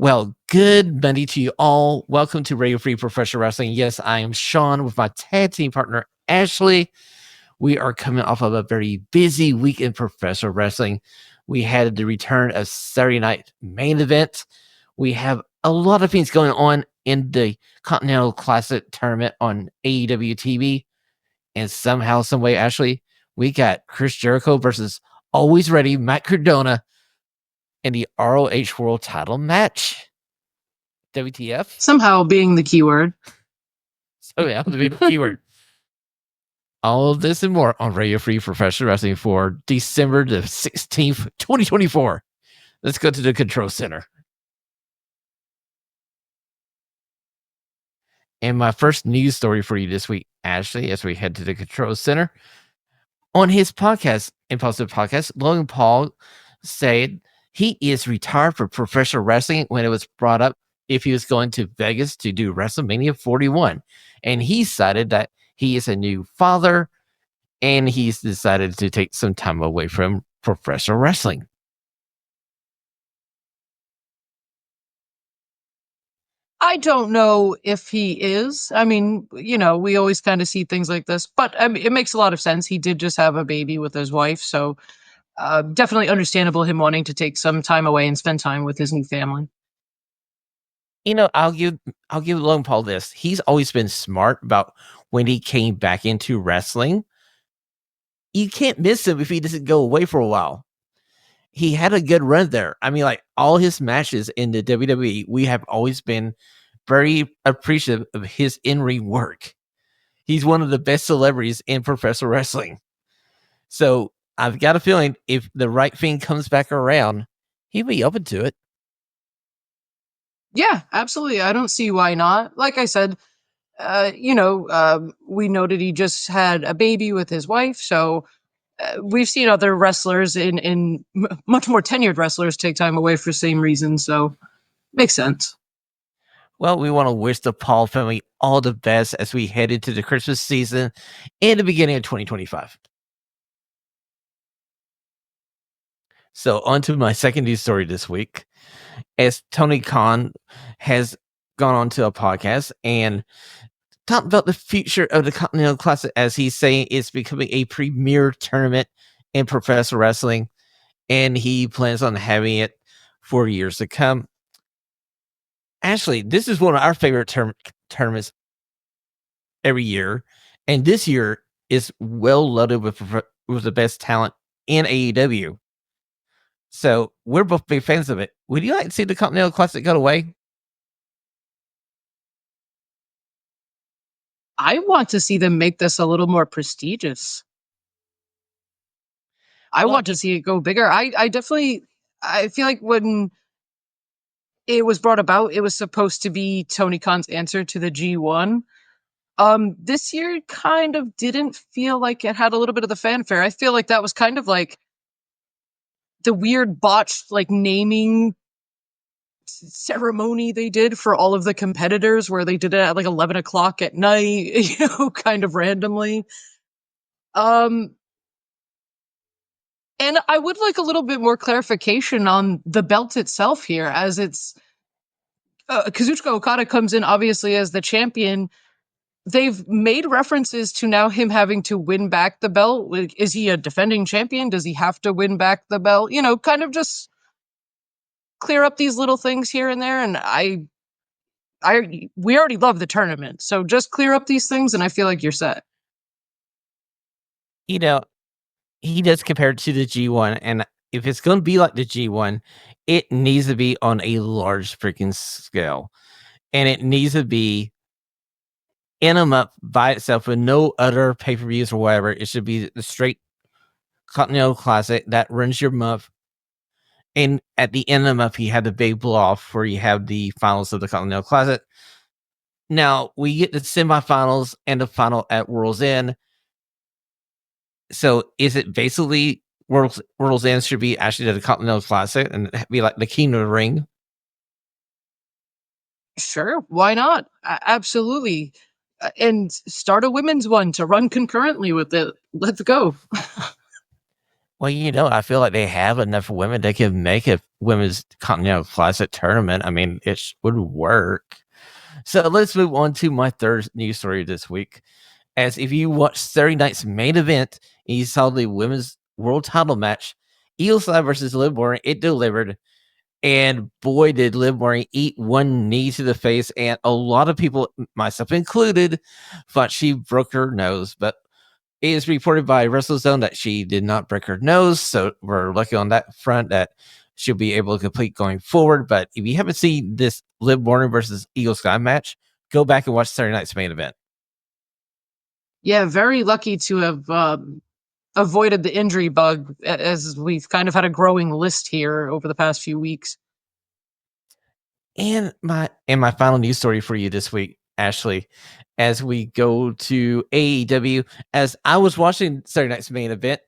Well, good Monday to you all. Welcome to Radio Free Professional Wrestling. Yes, I am Shawn with my tag team partner, Ashlee. We are coming off of a very busy week in professional wrestling. We had the return of Saturday Night Main Event. We have a lot of things going on in the Continental Classic Tournament on AEW TV. And somehow, some way, Ashlee, we got Chris Jericho versus Always Ready Matt Cardona in the ROH World Title match. WTF? Somehow being the keyword. So yeah, the keyword. All of this and more on Radio Free Professional Wrestling for December the 16th, 2024. Let's go to the control center. And my first news story for you this week, Ashlee, as we head to the control center. On his podcast, Impulsive Podcast, Logan Paul said he is retired for professional wrestling when it was brought up if he was going to Vegas to do WrestleMania 41. And he cited that he is a new father and he's decided to take some time away from professional wrestling. I don't know if he is. I mean, we always kind of see things like this, but it makes a lot of sense. He did just have a baby with his wife, so definitely understandable him wanting to take some time away and spend time with his new family. I'll give Logan Paul this. He's always been smart about when he came back into wrestling. You can't miss him if he doesn't go away for a while. He had a good run there. I mean, like all his matches in the WWE, we have always been very appreciative of his in-ring work. He's one of the best celebrities in professional wrestling. So I've got a feeling if the right thing comes back around, he'll be open to it. Yeah, absolutely. I don't see why not. Like I said, we noted he just had a baby with his wife, so we've seen other wrestlers in much more tenured wrestlers take time away for the same reason, so makes sense. Well, we want to wish the Paul family all the best as we head into the Christmas season and the beginning of 2025. So on to my second news story this week. As Tony Khan has gone on to a podcast and talked about the future of the Continental Classic, as he's saying it's becoming a premier tournament in professional wrestling, and he plans on having it for years to come. Ashlee, this is one of our favorite tournaments every year, and this year is well loaded with the best talent in AEW. So we're both big fans of it. Would you like to see the Continental Classic go away? I want to see them make this a little more prestigious. I want to see it go bigger. I feel like when it was brought about, it was supposed to be Tony Khan's answer to the G1. This year kind of didn't feel like it had a little bit of the fanfare. I feel like that was kind of like the weird botched like naming ceremony they did for all of the competitors where they did it at like 11 o'clock at night, kind of randomly. And I would like a little bit more clarification on the belt itself here, as it's Kazuchika Okada comes in obviously as the champion. They've made references to now him having to win back the belt. Is he a defending champion? Does he have to win back the belt? Kind of just clear up these little things here and there. And we already love the tournament, so just clear up these things, and I feel like you're set. He does compare it to the G1, and if it's going to be like the G1, it needs to be on a large freaking scale, and it needs to be in a month by itself with no other pay-per-views or whatever. It should be the straight Continental Classic that runs your month. And at the end of the month, you have the big blow-off where you have the finals of the Continental Classic. Now, we get the semifinals and the final at World's End. So, is it basically World's End should be actually the Continental Classic and be like the King of the Ring? Sure, why not? Absolutely. And start a women's one to run concurrently with it. Let's go. Well, I feel like they have enough women that can make a women's Continental Classic tournament. I mean, would work. So let's move on to my third news story this week. As if you watched Saturday night's main event and you saw the women's world title match, Io Sky versus Liv Morgan, it delivered. And boy, did Liv Morgan eat one knee to the face. And a lot of people, myself included, thought she broke her nose. But it is reported by WrestleZone that she did not break her nose. So we're lucky on that front that she'll be able to complete going forward. But if you haven't seen this Liv Morgan versus Io Sky match, go back and watch Saturday night's main event. Yeah, very lucky to have avoided the injury bug, as we've kind of had a growing list here over the past few weeks. And my final news story for you this week, Ashlee, as we go to AEW, as I was watching Saturday night's main event,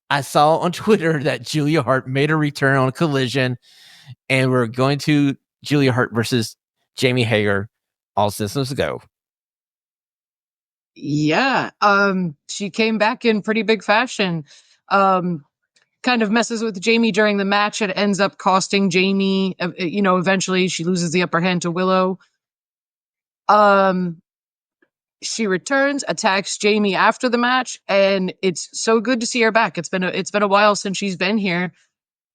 I saw on Twitter that Julia Hart made a return on Collision, and we're going to Julia Hart versus Jamie Hager. All systems go. Yeah, she came back in pretty big fashion. Kind of messes with Jamie during the match. It ends up costing Jamie. Eventually she loses the upper hand to Willow. She returns, attacks Jamie after the match, and it's so good to see her back. It's been a while since she's been here.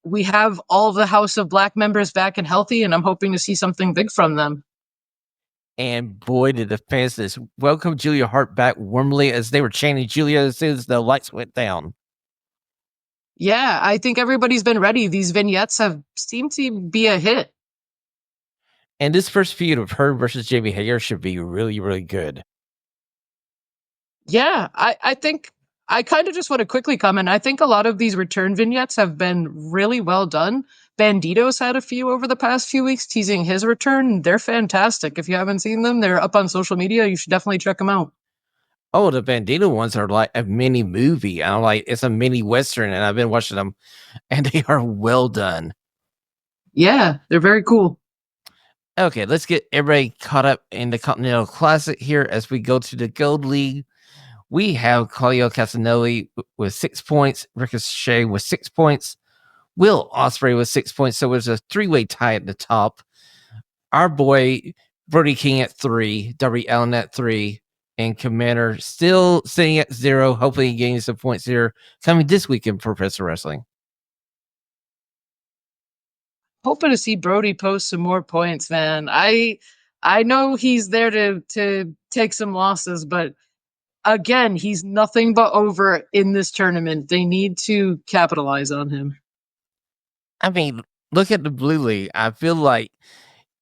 We have all of the House of Black members back and healthy, and I'm hoping to see something big from them. And boy, did the fans just welcome Julia Hart back warmly as they were chanting Julia as soon as the lights went down. Yeah, I think everybody's been ready. These vignettes have seemed to be a hit. And this first feud of her versus Jamie Hager should be really, really good. Yeah, I think I kind of just want to quickly comment. I think a lot of these return vignettes have been really well done. Bandito's had a few over the past few weeks teasing his return. They're fantastic. If you haven't seen them, they're up on social media. You should definitely check them out. Oh, the Bandito ones are like a mini movie. I'm like, it's a mini Western, and I've been watching them, and they are well done. Yeah, they're very cool. Okay, let's get everybody caught up in the Continental Classic here as we go to the Gold League. We have Claudio Castagnoli with 6 points, Ricochet with 6 points, Will Ospreay with 6 points. So there's a three-way tie at the top. Our boy Brody King at 3, Darby Allin at 3, and Commander still sitting at 0, hopefully getting some points here coming this week in Professional Wrestling. Hoping to see Brody post some more points, man. I know he's there to take some losses, but again, he's nothing but over in this tournament. They need to capitalize on him. I mean, look at the Blue League. I feel like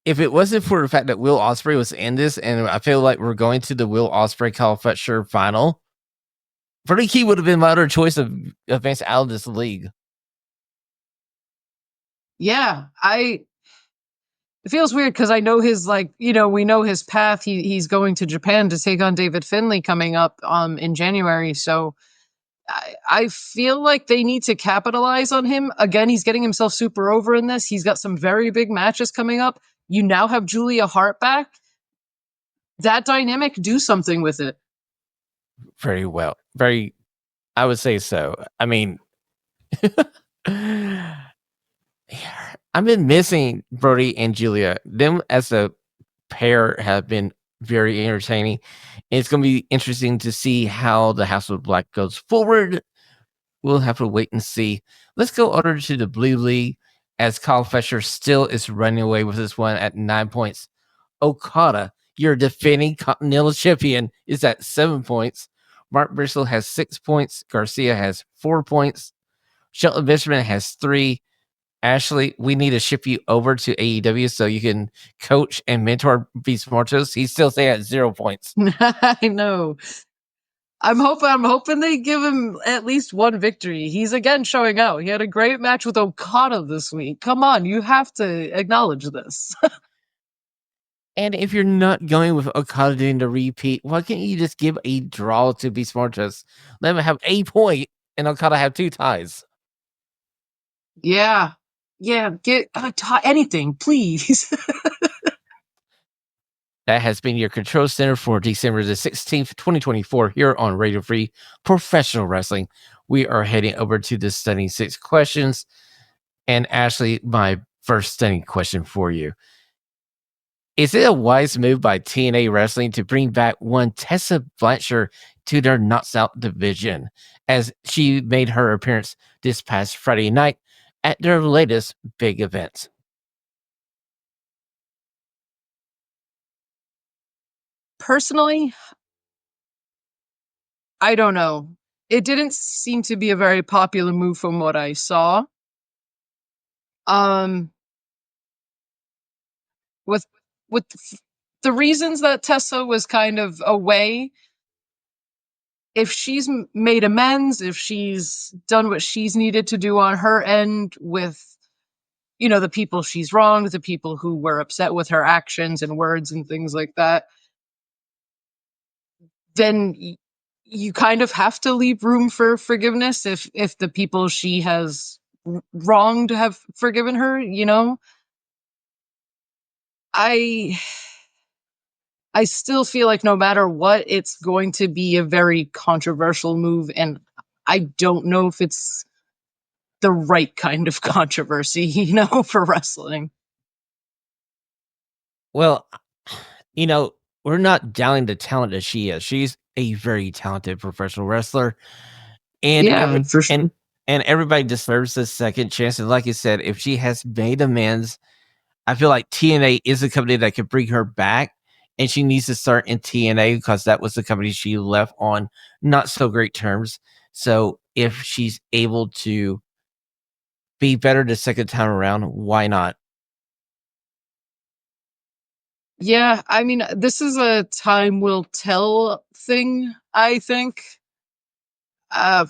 if it wasn't for the fact that Will Ospreay was in this, and I feel like we're going to the Will Ospreay Kyle Fletcher final, Brody King would have been my other choice of advanced out of this league. Yeah, it feels weird because I know his we know his path. He's going to Japan to take on David Finlay coming up in January. So I feel like they need to capitalize on him. Again, he's getting himself super over in this. He's got some very big matches coming up. You now have Julia Hart back. That dynamic, do something with it. Very well. I would say so. I mean, I've been missing Brody and Julia. Them as a pair have been very entertaining. And it's going to be interesting to see how the House of Black goes forward. We'll have to wait and see. Let's go over to the Blue League as Kyle Fletcher still is running away with this one at 9 points. Okada, your defending Continental Champion, is at 7 points. Mark Briscoe has 6 points. Garcia has 4 points. Shelton Benjamin has 3. Ashlee, we need to ship you over to AEW so you can coach and mentor Beast Mortos. He's still staying at 0 points. I know. I'm hoping they give him at least one victory. He's again showing out. He had a great match with Okada this week. Come on, you have to acknowledge this. And if you're not going with Okada doing the repeat, why can't you just give a draw to Beast Mortos? Let him have a point and Okada have 2 ties. Yeah. Get anything, please. That has been your control center for December the 16th, 2024, here on Radio Free Professional Wrestling. We are heading over to the stunning 6 questions. And Ashlee, my first stunning question for you. Is it a wise move by TNA Wrestling to bring back one Tessa Blanchard to their Knots Out division, as she made her appearance this past Friday night at their latest big event? Personally, I don't know. It didn't seem to be a very popular move from what I saw. Um, with with the reasons that Tessa was kind of away, if she's made amends, if she's done what she's needed to do on her end with, the people she's wronged, the people who were upset with her actions and words and things like that, then you kind of have to leave room for forgiveness if the people she has wronged have forgiven her. I i still feel like no matter what, it's going to be a very controversial move, and I don't know if it's the right kind of controversy, for wrestling. Well, we're not doubting the talent that she is. She's a very talented professional wrestler. And Yeah, for sure. and and everybody deserves a second chance. And like you said, if she has made amends, I feel like TNA is a company that could bring her back, and she needs to start in TNA because that was the company she left on not so great terms. So if she's able to be better the second time around, why not? Yeah, I mean, this is a time will tell thing, I think. Uh,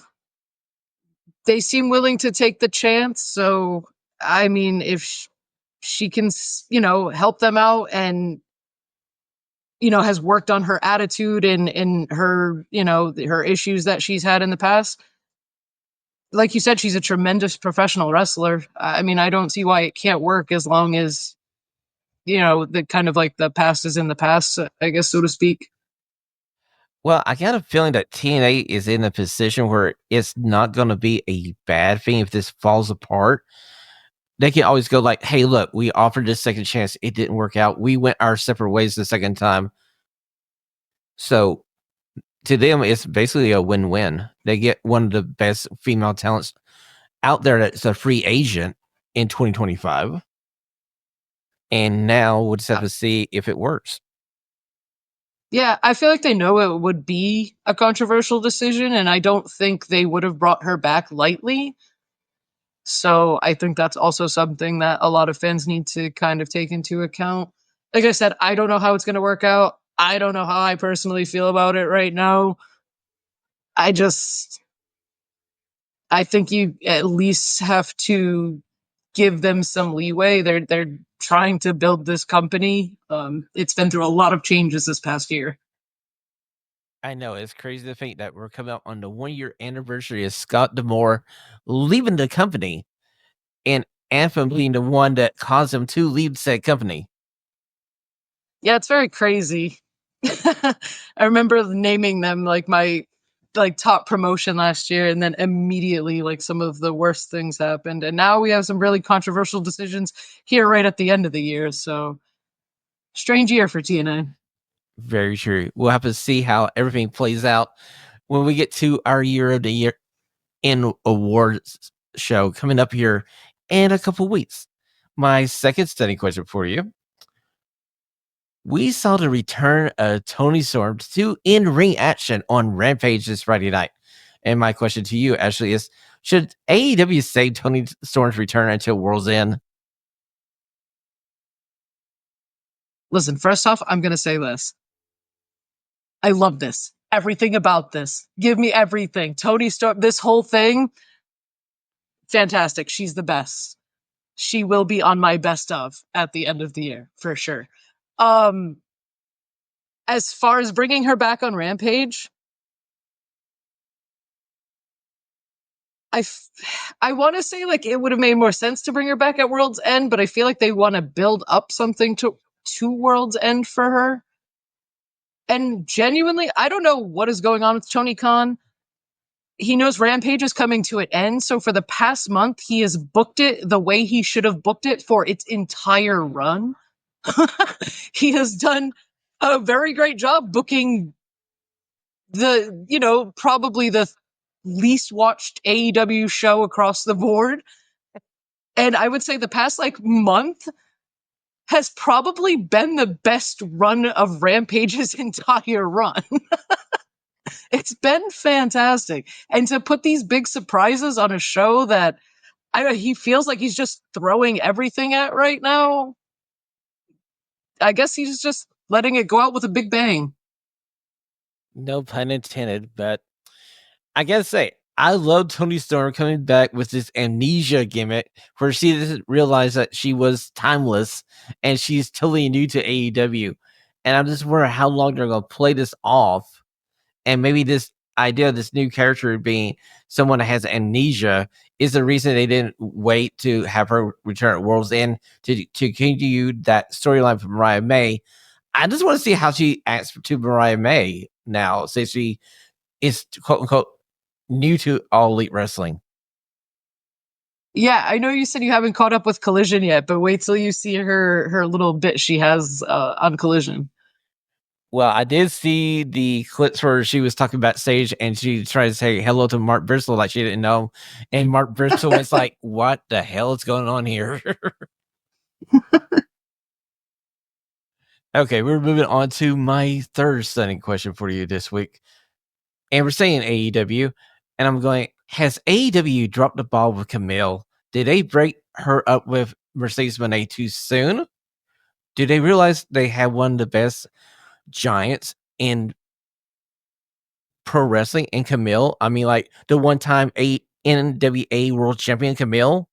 they seem willing to take the chance, so I mean, if she can, help them out and has worked on her attitude and her, her issues that she's had in the past. Like you said, she's a tremendous professional wrestler. I mean, I don't see why it can't work as long as, the kind of like the past is in the past, I guess, so to speak. Well, I got a feeling that TNA is in a position where it's not going to be a bad thing if this falls apart. They can always go like, "Hey, look, we offered this second chance. It didn't work out. We went our separate ways the second time." So to them, it's basically a win-win. They get one of the best female talents out there that's a free agent in 2025, and now we'll just have Uh, to see if it works. yeah, I feel like they know it would be a controversial decision, and I don't think they would have brought her back lightly. So I think that's also something that a lot of fans need to kind of take into account. Like I said, I don't know how it's going to work out. I don't know how I personally feel about it right now. I just I think you at least have to give them some leeway. They're trying to build this company. It's been through a lot of changes this past year. I know it's crazy to think that we're coming up on the 1 year anniversary of Scott D'Amore leaving the company, and Anthem being the one that caused him to leave said company. Yeah, it's very crazy. I remember naming them like my top promotion last year, and then immediately like some of the worst things happened, and now we have some really controversial decisions here right at the end of the year. So strange year for TNA. Very true. We'll have to see how everything plays out when we get to our year of the year in awards show coming up here in a couple weeks. My second study question for you. We saw the return of Tony Storm to in-ring action on Rampage this Friday night. And my question to you, Ashlee, is should AEW save Tony Storm's return until World's End? Listen, first off, I'm gonna say this. I love this. Everything about this. Give me everything. Tony Storm, this whole thing, fantastic. She's the best. She will be on my best of at the end of the year for sure. Um, as far as bringing her back on Rampage, I I want to say like it would have made more sense to bring her back at World's End, but I feel like they want to build up something to World's End for her. And genuinely, I don't know what is going on with Tony Khan. He knows Rampage is coming to an end. So for the past month, he has booked it the way he should have booked it for its entire run. He has done a very great job booking probably the least watched AEW show across the board. And I would say the past month has probably been the best run of Rampage's entire run. It's been fantastic. And to put these big surprises on a show that he feels like he's just throwing everything at right now, I guess he's just letting it go out with a big bang. No pun intended, but I gotta say, I love Tony Storm coming back with this amnesia gimmick where she doesn't realize that she was timeless and she's totally new to AEW. And I'm just wondering how long they're going to play this off. And maybe this idea of this new character being someone that has amnesia is the reason they didn't wait to have her return at World's End to continue that storyline for Mariah May. I just want to see how she acts to Mariah May now, since she is quote unquote new to All Elite Wrestling. Yeah, I know you said you haven't caught up with Collision yet, but wait till you see her little bit she has on Collision. Well, I did see the clips where she was talking backstage and she tried to say hello to Mark Bristol like she didn't know. And Mark Bristol was like, what the hell is going on here? Okay, we're moving on to my third stunning question for you this week. And we're saying AEW. And I'm going, has AEW dropped the ball with Camille? Did they break her up with Mercedes Moné too soon? Do they realize they have one of the best giants in pro wrestling in Camille? I mean, like the one-time NWA World Champion Camille.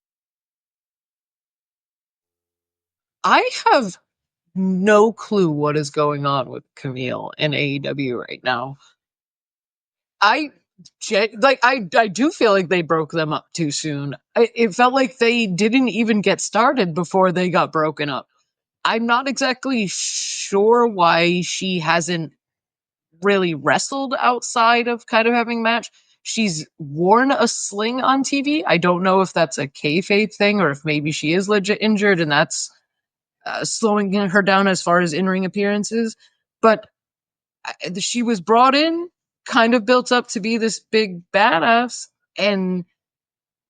I have no clue what is going on with Camille in AEW right now. I do feel like they broke them up too soon. It felt like they didn't even get started before they got broken up. I'm not exactly sure why she hasn't really wrestled outside of kind of having match. She's worn a sling on TV. I don't know if that's a kayfabe thing or if maybe she is legit injured and that's slowing her down as far as in-ring appearances. But she was brought in, kind of built up to be this big badass, and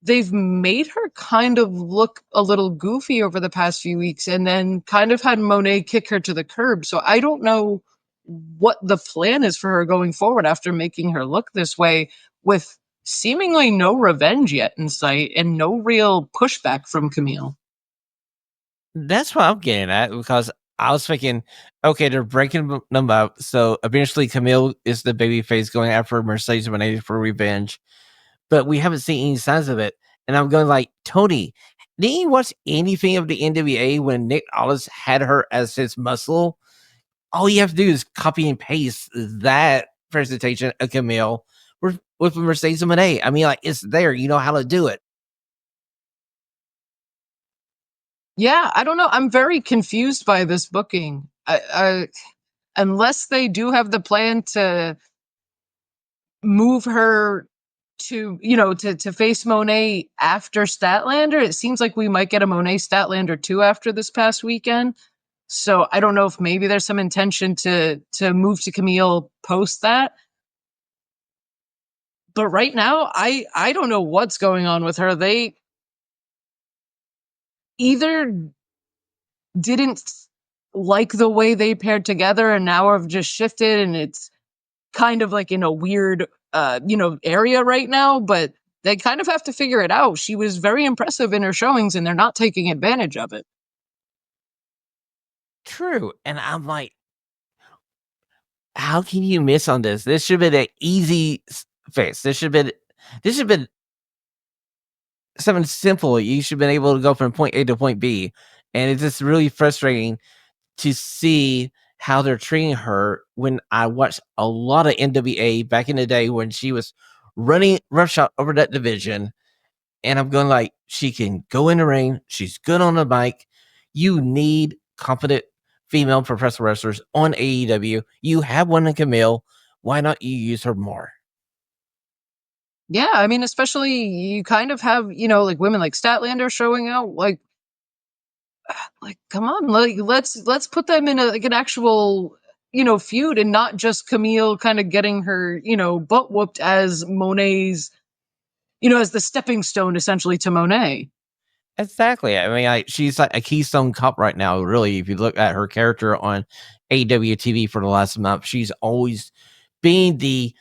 they've made her kind of look a little goofy over the past few weeks and then kind of had Monet kick her to the curb. So I don't know what the plan is for her going forward after making her look this way with seemingly no revenge yet in sight and no real pushback from Camille. That's what I'm getting at, because I was thinking, okay, they're breaking them up. So eventually Camille is the babyface going after Mercedes Moné for revenge. But we haven't seen any signs of it. And I'm going like, Tony, didn't you watch anything of the NWA when Nick Aldis had her as his muscle? All you have to do is copy and paste that presentation of Camille with Mercedes Moné. I mean, like, it's there. You know how to do it. Yeah, I don't know. I'm very confused by this booking. Unless they do have the plan to move her to face Monet after Statlander, it seems like we might get a Monet Statlander 2 after this past weekend. So I don't know if maybe there's some intention to move to Camille post that. But right now, I don't know what's going on with her. They either didn't like the way they paired together and now have just shifted and it's kind of like in a weird area right now, but they kind of have to figure it out. She was very impressive in her showings and they're not taking advantage of it. True. And I'm like, how can you miss on this? This should have been an easy fix. This should have been something simple. You should have been able to go from point A to point B. And it's just really frustrating to see how they're treating her when I watched a lot of NWA back in the day when she was running roughshod over that division. And I'm going like, she can go in the ring. She's good on the mic. You need confident female professional wrestlers on AEW. You have one in Camille. Why not you use her more? Yeah, I mean, especially you kind of have, like women like Statlander showing out. Like, come on, let's put them in an actual, feud, and not just Camille kind of getting her, butt whooped as Monet's, as the stepping stone essentially to Monet. Exactly. I mean, she's like a Keystone Cop right now. Really, if you look at her character on AEW TV for the last month, she's always being the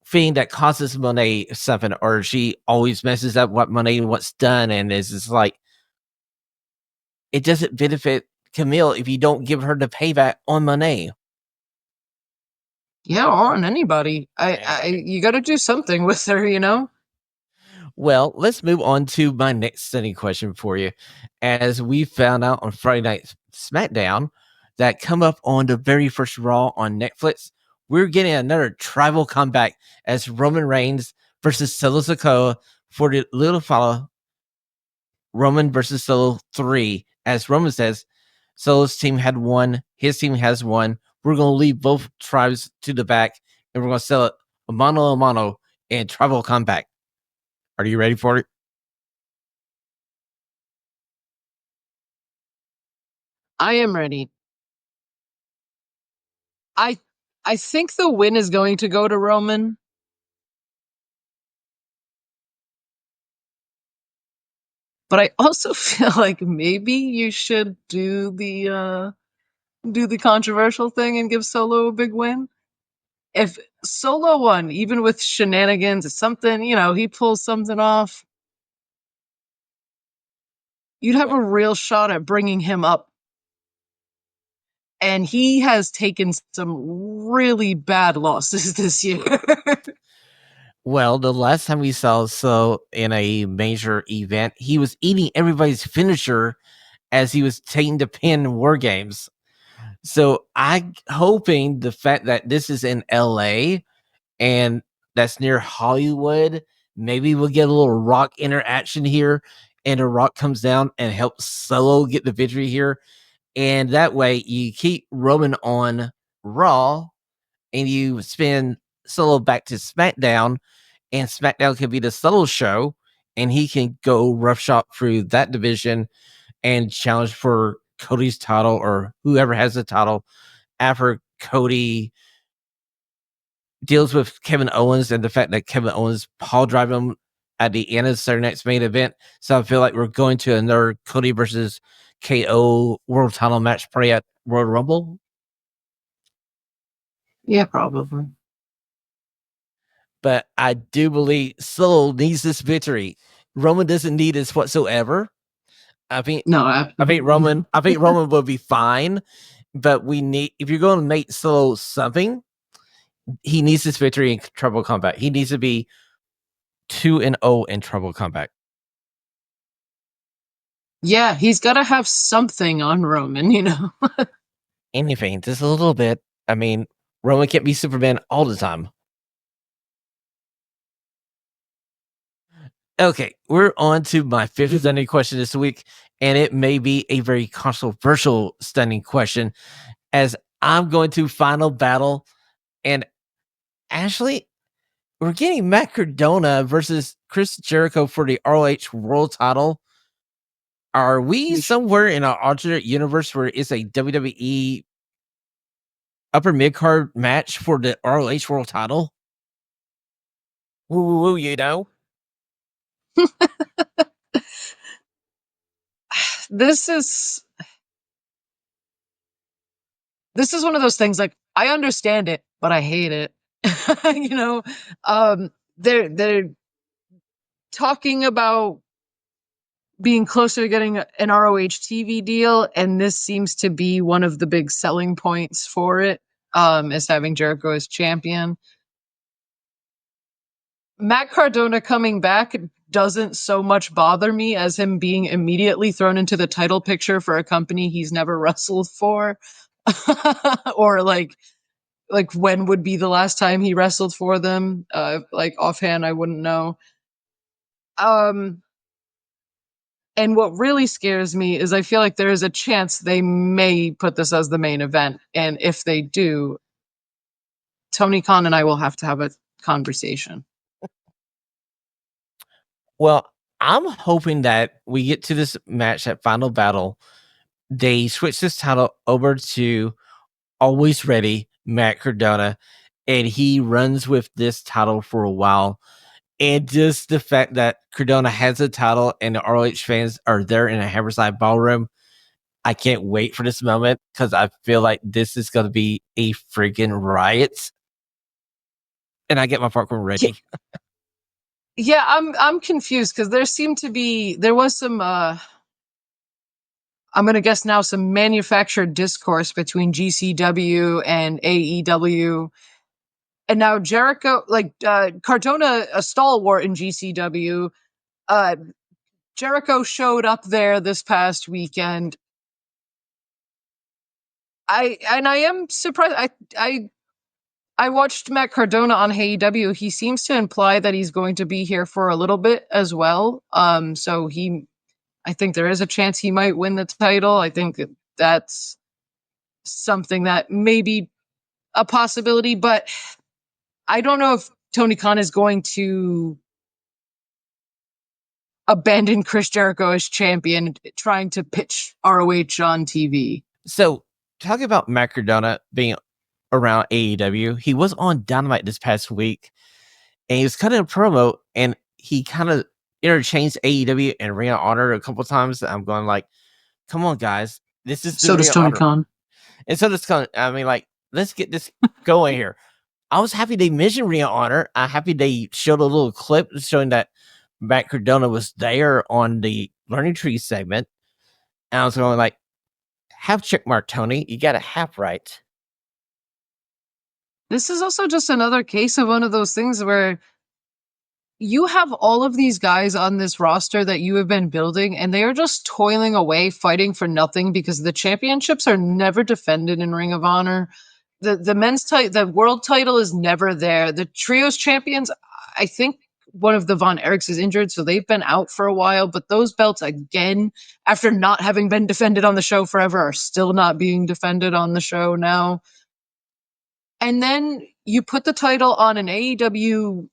thing that causes Monet something, or she always messes up what Monet wants done, and is just like it doesn't benefit Camille if you don't give her the payback on Monet. Yeah, or on anybody. You got to do something with her. Well, let's move on to my next stunning question for you. As we found out on Friday Night SmackDown that come up on the very first Raw on Netflix, we're getting another tribal comeback as Roman Reigns versus Solo Sikoa for the little fella Roman versus Solo 3. As Roman says, Solo's team had won, his team has won. We're going to leave both tribes to the back, and we're going to sell it a mano in tribal comeback. Are you ready for it? I am ready. I I think the win is going to go to Roman. But I also feel like maybe you should do the controversial thing and give Solo a big win. If Solo won, even with shenanigans, something, he pulls something off, you'd have a real shot at bringing him up. And he has taken some really bad losses this year. Well, the last time we saw So in a major event, he was eating everybody's finisher as he was taking the pin War Games. So I'm hoping the fact that this is in LA and that's near Hollywood, maybe we'll get a little Rock interaction here, and the Rock comes down and helps Solo get the victory here. And that way you keep Roman on Raw and you spin Solo back to SmackDown, and SmackDown can be the Solo show, and he can go roughshod through that division and challenge for Cody's title or whoever has the title after Cody deals with Kevin Owens and the fact that Kevin Owens Paul drive him at the end of Saturday night's main event. So I feel like we're going to another Cody versus KO world title match probably at Royal Rumble. Yeah, probably. But I do believe Solo needs this victory. Roman doesn't need this whatsoever. I think No, I think Roman will be fine. But we need, if you're going to make Solo something, he needs this victory in Trouble Combat. He needs to be 2-0 in Trouble Combat. Yeah, he's got to have something on Roman. Anything, just a little bit. I mean, Roman can't be Superman all the time. Okay, we're on to my fifth stunning question this week, and it may be a very controversial stunning question, as I'm going to Final Battle, and Ashlee, we're getting Matt Cardona versus Chris Jericho for the ROH World Title. Are we somewhere in an alternate universe where it's a WWE upper mid card match for the ROH World Title? Woo, woo, woo, you know? This is one of those things, like, I understand it, but I hate it. you know, they're talking about being closer to getting an ROH TV deal, and this seems to be one of the big selling points for it, is having Jericho as champion. Matt Cardona coming back doesn't so much bother me as him being immediately thrown into the title picture for a company he's never wrestled for. Or like when would be the last time he wrestled for them? Like offhand, I wouldn't know. Um, And what really scares me is I feel like there is a chance they may put this as the main event. And if they do, Tony Khan and I will have to have a conversation. Well, I'm hoping that we get to this match, that final battle. They switch this title over to Always Ready, Matt Cardona, and he runs with this title for a while. And just the fact that Cardona has a title and the ROH fans are there in a Hammerside ballroom, I can't wait for this moment because I feel like this is going to be a freaking riot. And I get my popcorn ready. Yeah, I'm confused because there was some I'm gonna guess now some manufactured discourse between GCW and AEW. And now Jericho, Cardona, a stalwart in GCW, Jericho showed up there this past weekend. I am surprised. I watched Matt Cardona on AEW. He seems to imply that he's going to be here for a little bit as well. So I think there is a chance he might win the title. I think that's something that may be a possibility, but I don't know if Tony Khan is going to abandon Chris Jericho as champion, trying to pitch ROH on TV. So, talking about Matt Cardona being around AEW, he was on Dynamite this past week, and he was cutting a promo, and he kind of interchanged AEW and Ring of Honor a couple times. I'm going like, come on, guys, this is the So Ring does of Tony Honor. Khan. And so this, I mean, like, let's get this going here. I was happy they mentioned Ring of Honor. I'm happy they showed a little clip showing that Matt Cardona was there on the Learning Tree segment. And I was going like, half check mark, Tony. You got it half right. This is also just another case of one of those things where you have all of these guys on this roster that you have been building, and they are just toiling away, fighting for nothing because the championships are never defended in Ring of Honor. The men's title, the world title is never there. The trios champions, I think one of the Von Erichs is injured, so they've been out for a while. But those belts, again, after not having been defended on the show forever, are still not being defended on the show now. And then you put the title on an AEW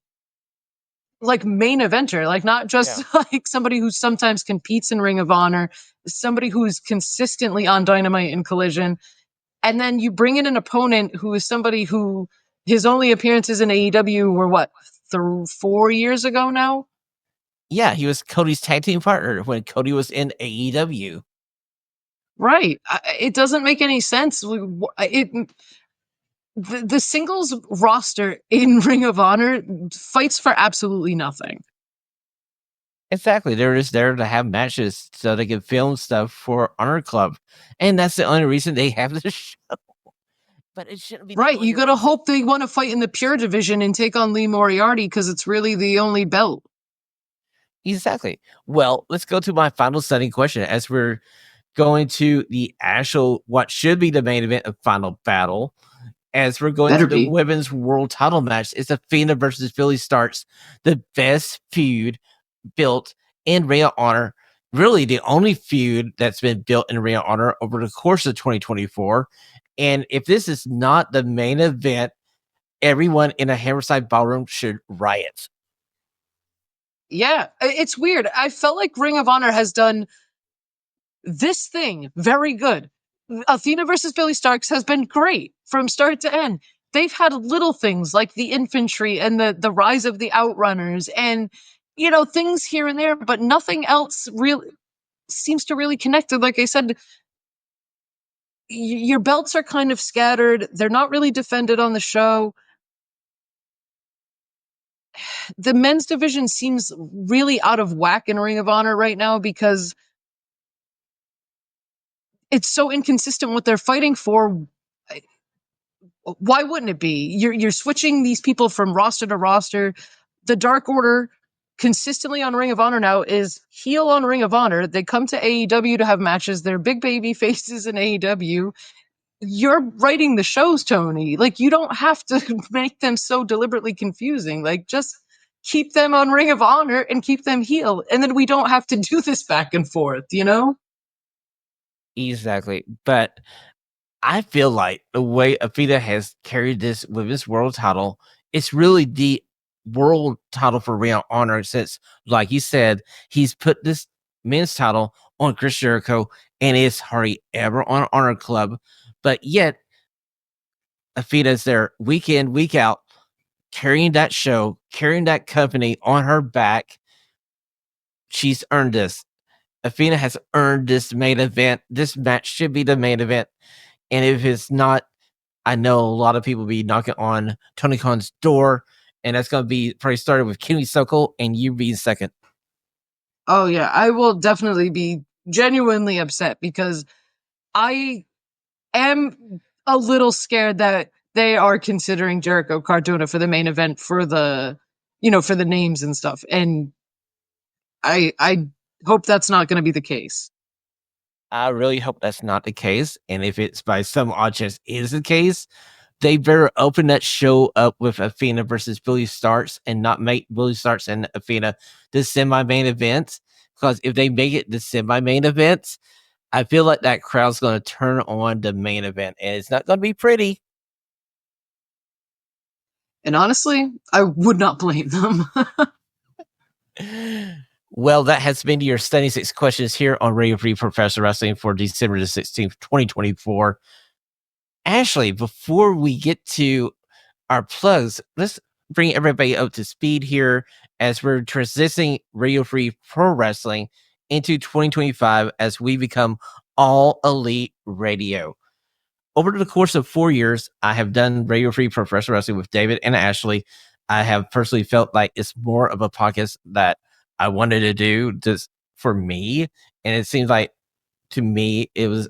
like main eventer, like not just like somebody who sometimes competes in Ring of Honor, somebody who's consistently on Dynamite and Collision. And then you bring in an opponent who is somebody who his only appearances in AEW were what, 4 years ago now? Yeah, he was Cody's tag team partner when Cody was in AEW. Right. It doesn't make any sense. The singles roster in Ring of Honor fights for absolutely nothing. Exactly. They're just there to have matches so they can film stuff for Honor Club. And that's the only reason they have the show. But it shouldn't be right. You got to hope they want to fight in the pure division and take on Lee Moriarty because it's really the only belt. Exactly. Well, let's go to my final setting question as we're going to the actual, what should be the main event of Final Battle. As we're going to the women's world title match, it's Athena versus Philly Starks, the best feud built in Ring of Honor. Really, the only feud that's been built in Ring of Honor over the course of 2024. And if this is not the main event, everyone in a Hammerside ballroom should riot. Yeah, it's weird. I felt like Ring of Honor has done this thing very good. Athena versus Billy Starks has been great from start to end. They've had little things like the infantry and the rise of the outrunners and, you know, things here and there, but nothing else really seems to really connect. Like I said, your belts are kind of scattered. They're not really defended on the show. The men's division seems really out of whack in Ring of Honor right now because it's so inconsistent what they're fighting for. Why wouldn't it be? You're switching these people from roster to roster. The Dark Order consistently on Ring of Honor now is heel on Ring of Honor. They come to AEW to have matches. They're big baby faces in AEW. You're writing the shows, Tony. Like, you don't have to make them so deliberately confusing. Like, just keep them on Ring of Honor and keep them heel. And then we don't have to do this back and forth, you know? Exactly. But I feel like the way Afida has carried this women's world title, it's really the world title for Ring of Honor since, like you said, he's put this men's title on Chris Jericho and it's hardly ever on Honor Club. But yet, Afida's there week in, week out, carrying that show, carrying that company on her back. She's earned this. Athena has earned this main event. This match should be the main event. And if it's not, I know a lot of people be knocking on Tony Khan's door, and that's going to be probably started with Kimmy Sokol and you being second. Oh, yeah. I will definitely be genuinely upset because I am a little scared that they are considering Jericho Cardona for the main event for the, for the names and stuff. And I hope that's not going to be the case. I really hope that's not the case. And if it's by some odd chance is the case, they better open that show up with Athena versus Billy Starks and not make Billy Starks and Athena the semi-main event. Because if they make it the semi-main event, I feel like that crowd's going to turn on the main event, and it's not going to be pretty. And honestly, I would not blame them. Well, that has been your Stunning 6 questions here on Radio Free Professional Wrestling for December the 16th, 2024. Ashlee, before we get to our plugs, let's bring everybody up to speed here as we're transitioning Radio Free Pro Wrestling into 2025 as we become All Elite Radio. Over the course of 4 years, I have done Radio Free Professional Wrestling with David and Ashlee. I have personally felt like it's more of a podcast that I wanted to do just for me. And it seems like to me, it was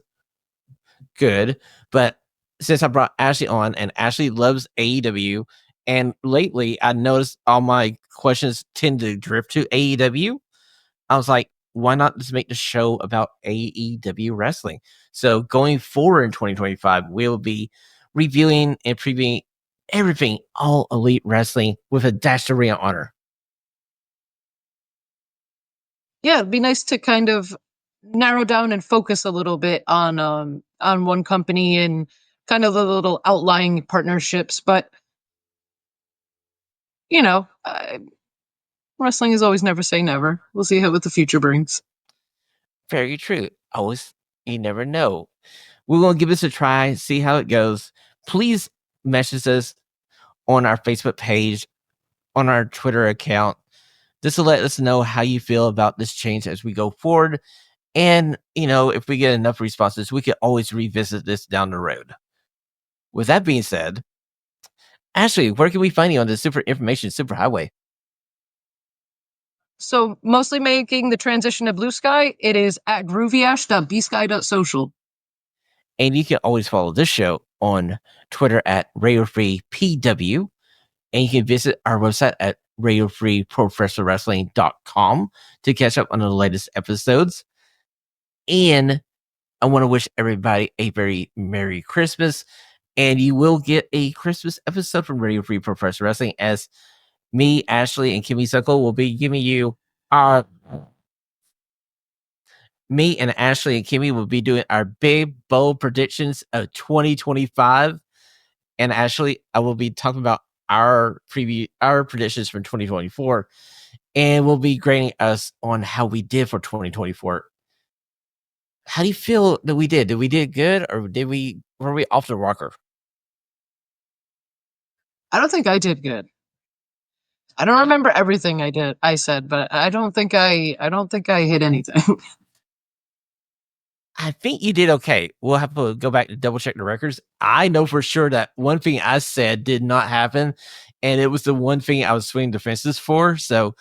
good. But since I brought Ashlee on and Ashlee loves AEW, and lately I noticed all my questions tend to drift to AEW, I was like, why not just make the show about AEW wrestling? So going forward in 2025, we'll be reviewing and previewing everything All Elite Wrestling with a dash to Ring of Honor. Yeah, it'd be nice to kind of narrow down and focus a little bit on one company and kind of the little outlying partnerships. But you know, wrestling is always never say never. We'll see what the future brings. Very true. Always, you never know. We're going to give this a try, see how it goes. Please message us on our Facebook page, on our Twitter account, just to let us know how you feel about this change as we go forward. And, if we get enough responses, we can always revisit this down the road. With that being said, Ashlee, where can we find you on the Super Information Superhighway? So mostly making the transition to Blue Sky, it is at groovyash.bsky.social. And you can always follow this show on Twitter at RadioFreePW. And you can visit our website at RadioFreeProfessionalWrestling.com to catch up on the latest episodes. And I want to wish everybody a very Merry Christmas. And you will get a Christmas episode from Radio Free Professional Wrestling as me, Ashlee, and Kimmy Sokol will be giving you me and Ashlee and Kimmy will be doing our big, bold predictions of 2025. And Ashlee, I will be talking about our predictions for 2024. And we'll be grading us on how we did for 2024. How do you feel that we did? Did we did good, or were we off the rocker? I don't think I did good. I don't remember everything I said, but I don't think I hit anything. I think you did okay. We'll have to go back to double check the records. I know for sure that one thing I said did not happen, and it was the one thing I was swinging defenses for. So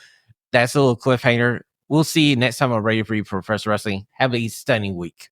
that's a little cliffhanger. We'll see you next time on Radio Free Professional Wrestling. Have a stunning week.